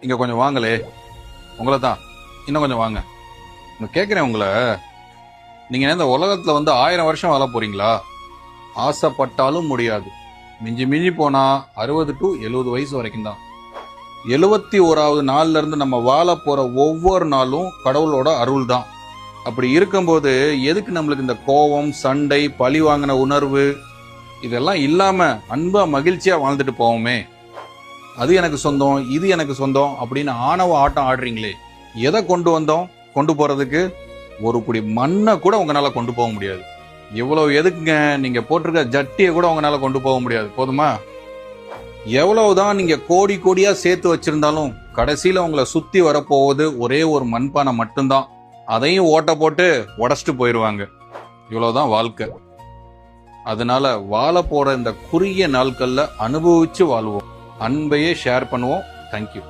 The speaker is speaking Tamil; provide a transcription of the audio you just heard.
இங்க கொஞ்சம் வாங்களே. உங்களை தான். இன்னும் கொஞ்சம் வாங்க. நான் கேட்கிறேன் உங்களை, நீங்க இந்த உலகத்துல 1000 வருஷம் வாழ போறீங்களா? ஆசைப்பட்டாலும் முடியாது. மிஞ்சி மிஞ்சி போனா 60 to 70 வயசு வரைக்கும் தான். 71வது நாள்ல இருந்து நம்ம வாழ போற ஒவ்வொரு நாளும் கடவுளோட அருள் தான். அப்படி இருக்கும்போது எதுக்கு நம்மளுக்கு இந்த கோபம், சண்டை, பழி வாங்கின உணர்வு இதெல்லாம் இல்லாம அன்பா மகிழ்ச்சியா வாழ்ந்துட்டு போவோமே. அது எனக்கு சொந்தம், இது எனக்கு சொந்தம் அப்படின்னு ஆணவ ஆட்டம் ஆடுறீங்களே. எதை கொண்டு வந்தோம்? கொண்டு போறதுக்கு ஒரு புடி மண்ணை கூட உங்களால கொண்டு போக முடியாது. இவ்வளவு எதுக்குங்க? நீங்க போட்டிருக்க ஜட்டியை கூட உங்களால கொண்டு போக முடியாது. போதுமா? எவ்வளவுதான் நீங்க கோடி கோடியா சேர்த்து வச்சிருந்தாலும் கடைசியில உங்களை சுத்தி வரப்போவது ஒரே ஒரு மண்பானை மட்டும்தான். அதையும் ஓட்ட போட்டு உடச்சிட்டு போயிருவாங்க. இவ்வளவுதான் வாழ்க்கை. அதனால வாழ போற இந்த குறுகிய நாட்கள்ல அனுபவிச்சு வாழ்வோம். அன்பையே ஷேர் பண்ணுவோம். தேங்க்யூ.